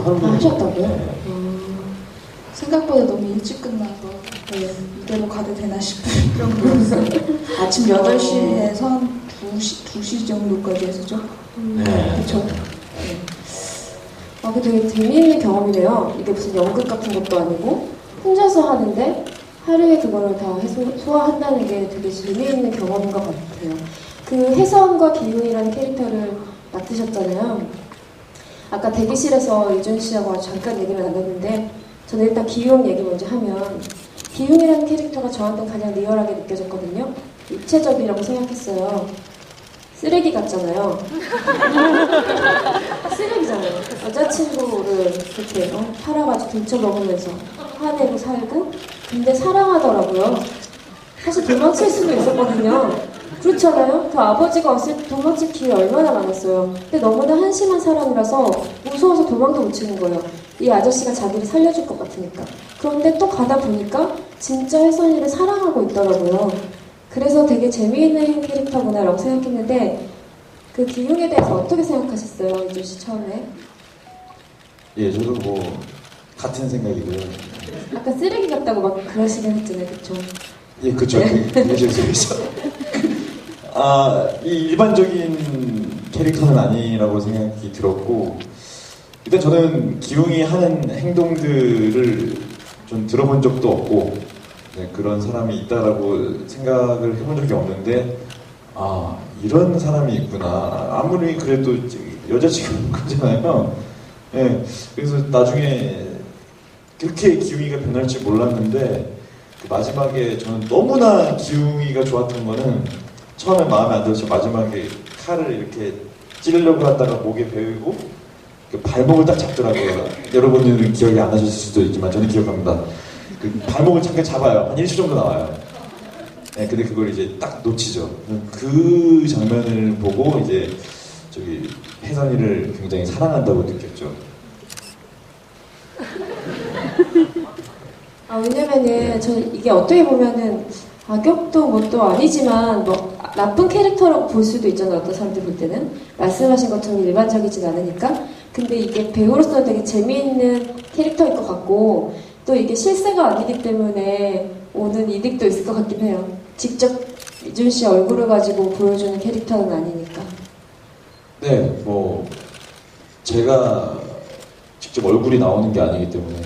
하루 종일. 하셨다고요? 네. 생각보다 너무 일찍 끝나서 이대로 가도 되나 싶을 정도였어요. 아침 8시에서 한 2시 정도까지 했었죠. 네. 그렇죠. 그 되게 재미있는 경험이네요. 이게 무슨 연극 같은 것도 아니고 혼자서 하는데 하루에 그거를 다 소화한다는 게 되게 재미있는 경험인 것 같아요. 그 혜선과 기훈이라는 캐릭터를 맡으셨잖아요. 아까 대기실에서 유준 씨하고 잠깐 얘기를 나눴는데 저는 일단 기훈 얘기 먼저 하면 기훈이라는 캐릭터가 저한테 가장 리얼하게 느껴졌거든요. 입체적이라고 생각했어요. 쓰레기 같잖아요. 쓰레기잖아요. 여자친구를 그렇게 팔아가지고 등쳐먹으면서 화내고 살고 근데 사랑하더라고요. 사실 도망칠 수도 있었거든요. 그렇잖아요. 그 아버지가 왔을 때 도망칠 기회 얼마나 많았어요. 근데 너무나 한심한 사람이라서 무서워서 도망도 못 치는 거예요. 이 아저씨가 자기를 살려줄 것 같으니까. 그런데 또 가다 보니까 진짜 혜선이를 사랑하고 있더라고요. 그래서 되게 재미있는 캐릭터구나라고 생각했는데 그 기흉에 대해서 어떻게 생각하셨어요, 이준 씨 처음에? 예, 저도 뭐 같은 생각이고요. 아까 쓰레기 같다고 막 그러시긴 했잖아요, 그쵸? 예, 그쵸. 그게 제일 재밌어. 이 일반적인 캐릭터는 아니라고 생각이 들었고, 일단 저는 기웅이 하는 행동들을 좀 들어본 적도 없고, 네, 그런 사람이 있다라고 생각을 해본 적이 없는데, 이런 사람이 있구나. 아무리 그래도 여자친구잖아요. 예, 그래서 나중에 그렇게 기웅이가 변할 줄 몰랐는데, 그 마지막에 저는 너무나 기웅이가 좋았던 거는 처음에 마음에 안 들어서 마지막에 칼을 이렇게 찌르려고 하다가 목에 베이고 그 발목을 딱 잡더라고요. 여러분들은 기억이 안 나실 수도 있지만 저는 기억합니다. 그 발목을 잠깐 잡아요. 한 1초 정도 나와요. 네, 근데 그걸 이제 딱 놓치죠. 그 장면을 보고 이제 저기 혜선이를 굉장히 사랑한다고 느꼈죠. 왜냐면은 저는 이게 어떻게 보면은 악역도 뭣도 아니지만 뭐 나쁜 캐릭터라고 볼 수도 있잖아요. 어떤 사람들 볼 때는 말씀하신 것처럼 일반적이진 않으니까. 근데 이게 배우로서 되게 재미있는 캐릭터일 것 같고 또 이게 실세가 아니기 때문에 오는 이득도 있을 것 같긴 해요. 직접 이준 씨 얼굴을 가지고 보여주는 캐릭터는 아니니까. 네, 뭐 제가 직접 얼굴이 나오는 게 아니기 때문에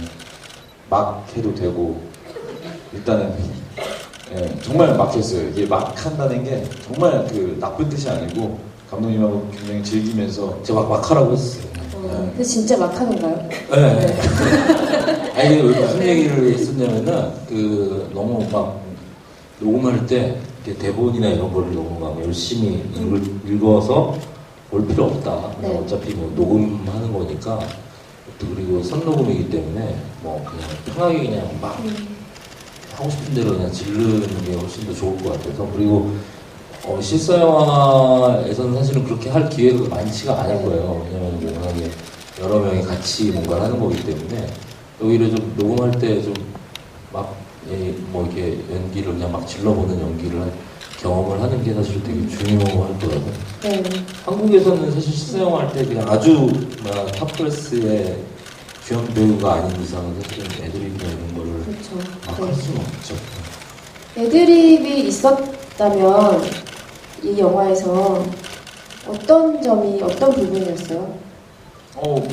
막 해도 되고 일단은 정말 막 했어요. 이게 막 한다는 게 정말 그 나쁜 뜻이 아니고 감독님하고 굉장히 즐기면서 제가 막 하라고 했어요. 근데 진짜 막 하는가요? 네. 아니, 왜 무슨 얘기를 했었냐면은, 너무 막, 녹음할 때, 이렇게 대본이나 이런 걸 너무 막 열심히 읽어서 볼 필요 없다. 네. 어차피 뭐 녹음하는 거니까, 그리고 선녹음이기 때문에, 뭐, 그냥 편하게 그냥 막, 하고 싶은 대로 그냥 지르는 게 훨씬 더 좋을 것 같아서. 그리고, 실사 영화에서는 사실은 그렇게 할 기회가 많지가 않을 거예요. 왜냐면 워낙에 여러 명이 같이 뭔가를 하는 거기 때문에 오히려 좀 녹음할 때 좀 막 뭐 이렇게 연기를 그냥 막 질러보는 연기를 경험을 하는 게 사실 되게 중요하더라고요. 네. 한국에서는 사실 실사 영화 할 때 그냥 아주 탑클래스의 주연 배우가 아닌 이상은 사실은 애드립이나 이런 거를 그렇죠. 막 할 수는 없죠. 애드립이 있었다면 이 영화에서 어떤 부분이었어요?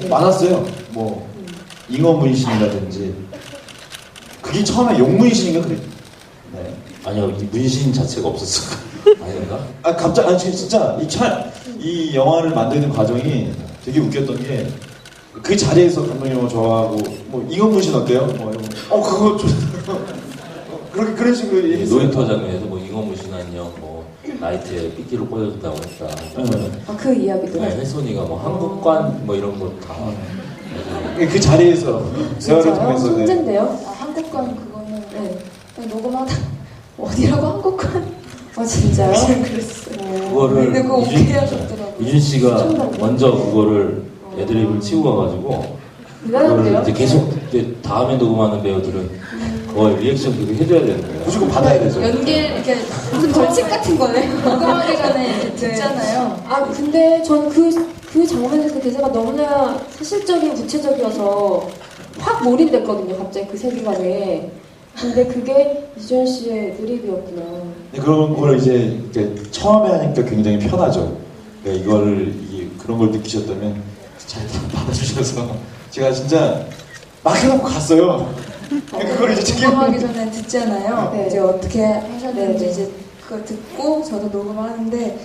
많았어요. 뭐 잉어 문신이라든지 그게 처음에 용 문신인가 그래. 네. 아니요, 이 문신 자체가 없었어. 아닌가? 갑자기 진짜 이 영화를 만드는 과정이 되게 웃겼던 게 그 자리에서 감독님하고 저하고 뭐 잉어 문신 어때요? 뭐 이런 그거 좀 그런 식으로 놀이터 장면에서 뭐 잉어 문신 안녕 뭐 라이트에 삐끼로 꽂아준다고 했다. 그 이야기도. 네, 혜선이가 뭐 한국관 뭐 이런 거 다. 그 자리에서 대화를 통해서. 천재인데요? 한국관 그거는 그냥 녹음하다 어디라고 한국관? 진짜요? 그랬어요. 그거를 그거 오케이 하셨더라고요. 이준 씨가 먼저 그거를 애드립을 치고 가가지고 그거를 이제 계속 다음에 녹음하는 배우들은 거의 리액션 그렇게 해줘야 되는 거예요. 무조건 받아야 되죠. 이렇게 무슨 벌칙 같은 거네. 녹음하기 전에 이렇게 듣잖아요. 근데 전 그 그 장면에서 그 대사가 너무나 사실적이고 구체적이어서 확 몰입됐거든요. 갑자기 그 세계관에. 근데 그게 이주연 씨의 드립이었구나. 근데 그런 걸 이제 처음에 하니까 굉장히 편하죠. 그러니까 그런 걸 느끼셨다면 잘 받아주셔서 제가 진짜 막 해놓고 갔어요. 그걸 이제 책임 녹음하기 전에 듣잖아요. 네. 이제 어떻게 하셨는지 네. 이제 그걸 듣고 저도 녹음을 하는데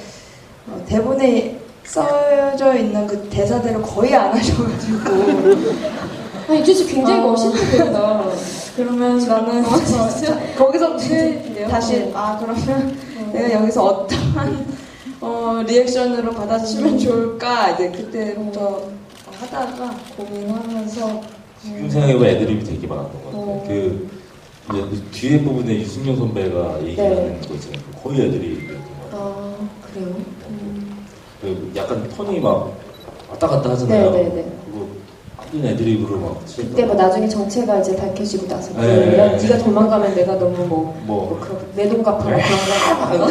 대본에 써져 있는 그 대사대로 거의 안 하셔가지고 아, 이주연 씨 굉장히 멋있는 배우다. 그러면 나는 거기서 네. 다시 그러면 내가 여기서 어떠한 리액션으로 받아치면 좋을까 이제 그때부터 하다가 고민하면서 지금 생각해보면 애드립이 되게 많았던 것 같아요. 어. 그 이제 뒤에 부분에 유승용 선배가 얘기하는 거 있잖아요. 거의 애드립이었던 것 같아요. 아, 그래요? 그 약간 톤이 막 왔다 갔다 하잖아요. 네네네. 그거 완전 애드립으로 막 그때 뭐 나중에 정체가 이제 밝혀지고 나서 네. 네가 도망가면 내가 너무 뭐 그런 내 돈 갚아라 그런 거.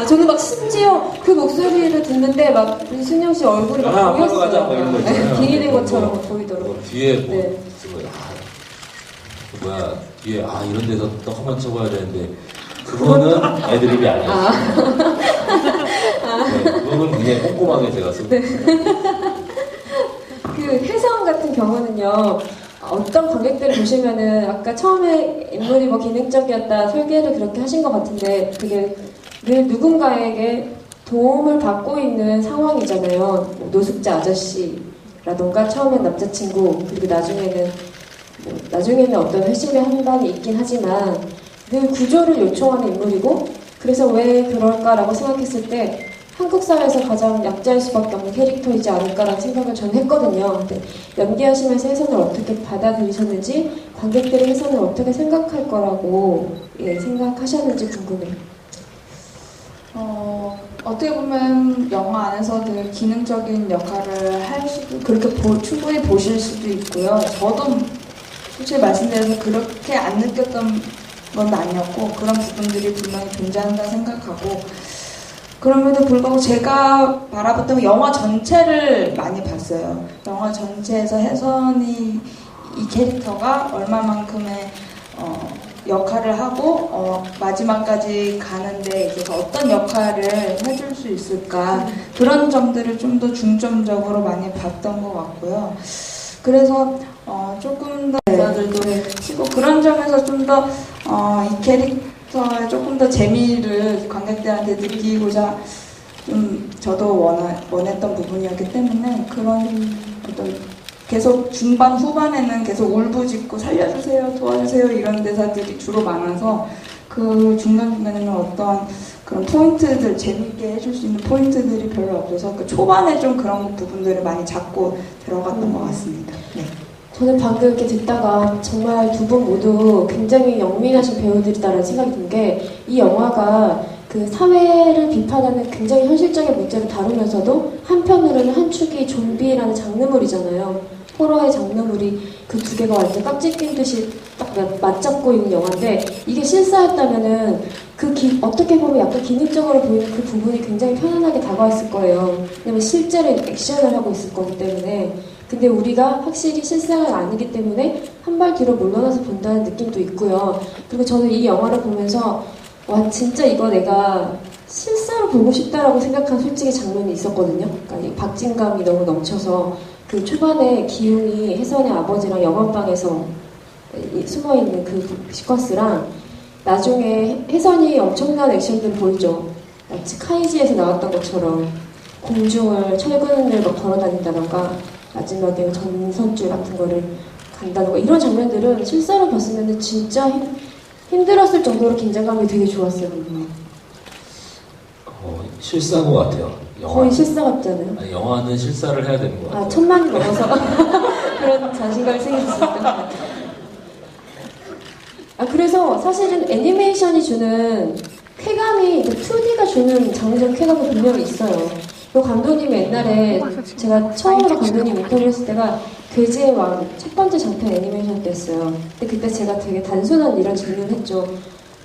저는 막 심지어 그 목소리를 듣는데 막 유승용 씨 얼굴이 막 바로 가자 막 이런 거 보였어요. 있잖아요. 비리는 것처럼 막 보이더라고요. 뭐 뒤에 뭐 네. 뭐야 뒤에 이런 데서 또 한번 쳐봐야 되는데 그거는 애드립이 아니었어요. 네, 그거는 굉장히 꼼꼼하게 제가 쓰고 그 혜성 같은 경우는요. 어떤 관객들을 보시면은 아까 처음에 인물이 뭐 기능적이었다 설계를 그렇게 하신 것 같은데 그게 늘 누군가에게 도움을 받고 있는 상황이잖아요. 뭐 노숙자 아저씨라던가 처음엔 남자친구 그리고 나중에는 어떤 회심의 한 방이 있긴 하지만 늘 구조를 요청하는 인물이고 그래서 왜 그럴까라고 생각했을 때 한국 사회에서 가장 약자일 수밖에 없는 캐릭터이지 않을까라는 생각을 저는 했거든요. 근데 연기하시면서 혜선을 어떻게 받아들이셨는지 관객들의 혜선을 어떻게 생각할 거라고 생각하셨는지 궁금해요. 어떻게 보면 영화 안에서 늘 기능적인 역할을 할 수도 그렇게 충분히 보실 수도 있고요. 저도 솔직히 말씀드려서 그렇게 안 느꼈던 건 아니었고 그런 부분들이 분명히 존재한다 생각하고 그럼에도 불구하고 제가 바라봤던 영화 전체를 많이 봤어요. 영화 전체에서 혜선이 이 캐릭터가 얼마만큼의 역할을 하고 마지막까지 가는데 있어서 어떤 역할을 해줄 수 있을까 그런 점들을 좀 더 중점적으로 많이 봤던 것 같고요. 그래서 조금 더 여자들도 치고 그런 점에서 좀 더 이 캐릭터에 조금 더 재미를 관객들한테 느끼고자 좀 저도 원했던 부분이었기 때문에 그런 어떤 계속 중반 후반에는 계속 울부짖고 살려주세요 도와주세요 이런 대사들이 주로 많아서 그 중간중간에는 어떤 그런 포인트들 재밌게 해줄 수 있는 포인트들이 별로 없어서 그 초반에 좀 그런 부분들을 많이 잡고 들어갔던 것 같습니다. 네. 저는 방금 이렇게 듣다가 정말 두 분 모두 굉장히 영민하신 배우들이다라는 생각이 든 게 이 영화가 그 사회를 비판하는 굉장히 현실적인 문제를 다루면서도 한편으로는 한 축이 좀비라는 장르물이잖아요. 호러의 장르물이 그 두 개가 완전 깍지 낀 듯이 딱 맞잡고 있는 영화인데 이게 실사였다면은 어떻게 보면 약간 기능적으로 보이는 그 부분이 굉장히 편안하게 다가왔을 거예요. 왜냐면 실제로 액션을 하고 있을 거기 때문에. 근데 우리가 확실히 실사가 아니기 때문에 한 발 뒤로 물러나서 본다는 느낌도 있고요. 그리고 저는 이 영화를 보면서 와 진짜 이거 내가 실사로 보고 싶다라고 생각한 솔직히 장면이 있었거든요. 그러니까 이 박진감이 너무 넘쳐서 그 초반에 기웅이 혜선의 아버지랑 영화방에서 숨어있는 그 시퀀스랑 나중에 혜선이 엄청난 액션들 보이죠. 마치 카이지에서 나왔던 것처럼 공중을 철근을 막 걸어다닌다던가 마지막에 전선줄 같은 거를 간다던가 이런 장면들은 실사로 봤으면 진짜 힘들었을 정도로 긴장감이 되게 좋았어요. 실사인 것 같아요. 거의 실사 같잖아요. 아니, 영화는 실사를 해야 되는 것 같아요. 1000만 넘어서 그런 자신감이 생겼습니다. 그래서 사실은 애니메이션이 주는 쾌감이 2D가 주는 장르적 쾌감이 분명히 있어요. 그 감독님이 옛날에 제가 처음으로 감독님 인터뷰를 했을 때가 괴지의 왕 첫 번째 장편 애니메이션 때였어요. 근데 그때 제가 되게 단순한 이런 질문을 했죠.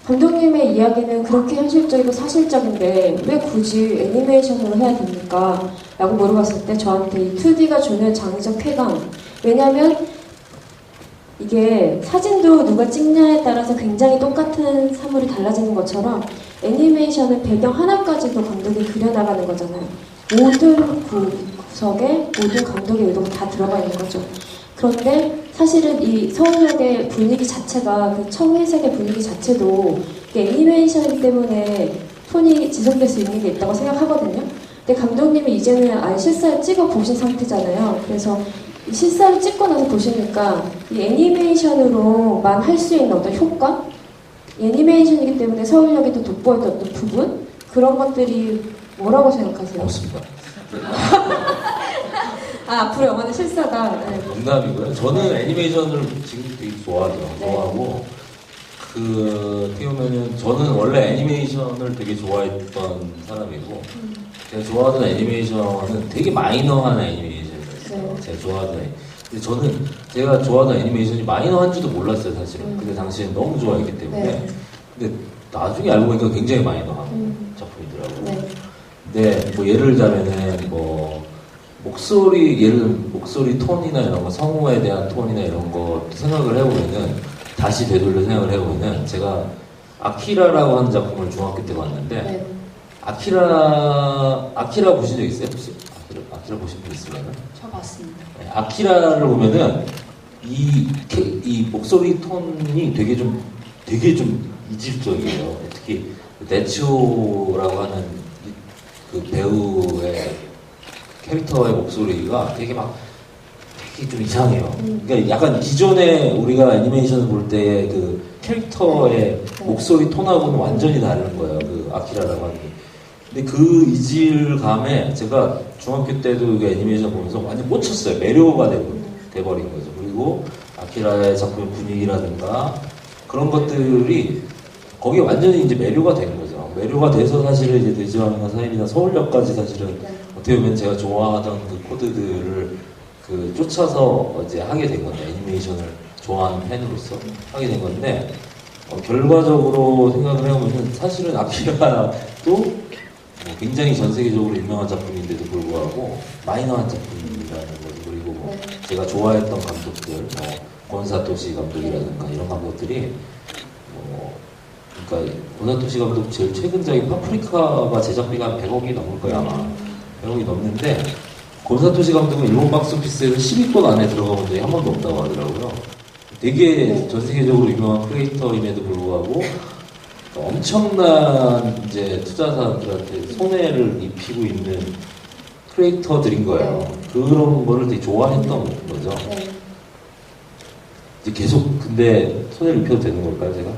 감독님의 이야기는 그렇게 현실적이고 사실적인데 왜 굳이 애니메이션으로 해야 됩니까? 라고 물어봤을 때 저한테 이 2D가 주는 장의적 쾌감. 왜냐면 이게 사진도 누가 찍냐에 따라서 굉장히 똑같은 사물이 달라지는 것처럼 애니메이션은 배경 하나까지도 감독이 그려나가는 거잖아요. 모든 구석에 모든 감독의 의도가 다 들어가 있는 거죠. 그런데 사실은 이 서울역의 분위기 자체가 그 청회색의 분위기 자체도 이게 애니메이션 때문에 톤이 지속될 수 있는 게 있다고 생각하거든요. 근데 감독님이 이제는 아예 실사를 찍어 보신 상태잖아요. 그래서 이 실사를 찍고 나서 보시니까 이 애니메이션으로만 할 수 있는 어떤 효과? 애니메이션이기 때문에 서울역에도 돋보였던 어떤 부분? 그런 것들이 뭐라고 생각하세요? 없습니다. 아, 앞으로 영화는 실사다. 네. 농담이고요. 저는 애니메이션을 지금 되게 좋아하죠. 네. 좋아하고 어떻게 보면은 저는 원래 애니메이션을 되게 좋아했던 사람이고 제가 좋아하던 애니메이션은 되게 마이너한 애니메이션이었어요. 네. 제가 좋아하던 근데 저는 제가 좋아하던 애니메이션이 마이너한지도 몰랐어요, 사실은. 근데 당시엔 너무 좋아했기 때문에. 네. 근데 나중에 알고 보니까 굉장히 마이너한 작품이더라고요. 네. 근데 뭐 예를 들자면은 뭐 목소리 톤이나 이런 거, 성우에 대한 톤이나 이런 거 생각을 해보면은 다시 되돌려 생각을 해보면은 제가 아키라라고 하는 작품을 중학교 때 봤는데 네. 아키라 보신 적 있어요? 혹시? 아키라 보신 분 있으려나? 저 봤습니다. 네, 아키라를 보면은 이 목소리 톤이 되게 좀 이질적이에요. 특히 네츠오라고 하는 그 배우의 캐릭터의 목소리가 되게 좀 이상해요. 그러니까 약간 기존에 우리가 애니메이션을 볼 때의 그 캐릭터의 목소리 톤하고는 완전히 다른 거예요. 그 아키라라고 하는 게. 근데 그 이질감에 제가 중학교 때도 그 애니메이션 보면서 완전 꽂혔어요. 매료가 돼버린 거죠. 그리고 아키라의 작품 분위기라든가 그런 것들이 거기에 완전히 이제 매료가 된 거죠. 매료가 돼서 사실은 이제 대지왕이나 사입이나 서울역까지 사실은 어떻게 보면 제가 좋아하던 그 코드들을 그 쫓아서 이제 하게 된 건데 애니메이션을 좋아하는 팬으로서 하게 된 건데 결과적으로 생각을 해보면 사실은 아키라도 뭐 굉장히 전 세계적으로 유명한 작품인데도 불구하고 마이너한 작품이라는 거죠. 그리고 뭐 제가 좋아했던 감독들, 뭐 곤사토시 감독이라든가 이런 감독들이 그러니까 곤사토시 감독 제일 최근작인 파프리카가 제작비가 한 100억이 넘을 거야 아마. 100억이 넘는데 곤사토시 감독은 일본 박스오피스에서 10위권 안에 들어가 본 적이 한 번도 없다고 하더라고요. 되게 전 세계적으로 유명한 크리에이터임에도 불구하고 엄청난 이제 투자사들한테 손해를 입히고 있는 크리에이터들인 거예요. 그런 거를 되게 좋아했던 거죠. 네. 이제 계속 근데 손해를 입혀도 되는 걸까요, 제가?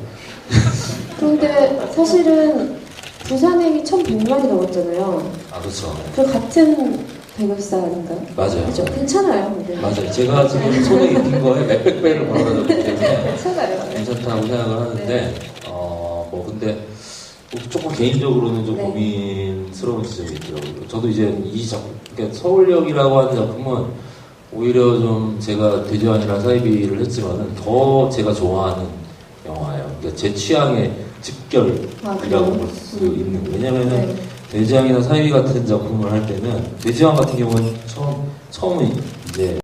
그런데 사실은 부산행이 1100만이 넘었잖아요. 아, 그렇죠. 그 같은 배급사 아닌가요? 맞아요. 그죠? 괜찮아요. 근데. 맞아요. 제가 지금 손해 입힌 거에 몇백 배를 벌어졌기 때문에 괜찮아요. 괜찮다고 생각을 하는데, 뭐 근데 조금 개인적으로는 좀 네. 고민스러운 지점이 있더라고요. 저도 이제 이 작품, 그러니까 서울역이라고 하는 작품은 오히려 좀 제가 대지왕이랑 사이비를 했지만은 더 제가 좋아하는 영화예요. 그러니까 제 취향의 직결이라고 볼 수 있는. 왜냐면은 네. 대지왕이나 사이비 같은 작품을 할 때는 대지왕 같은 경우는 처음 이제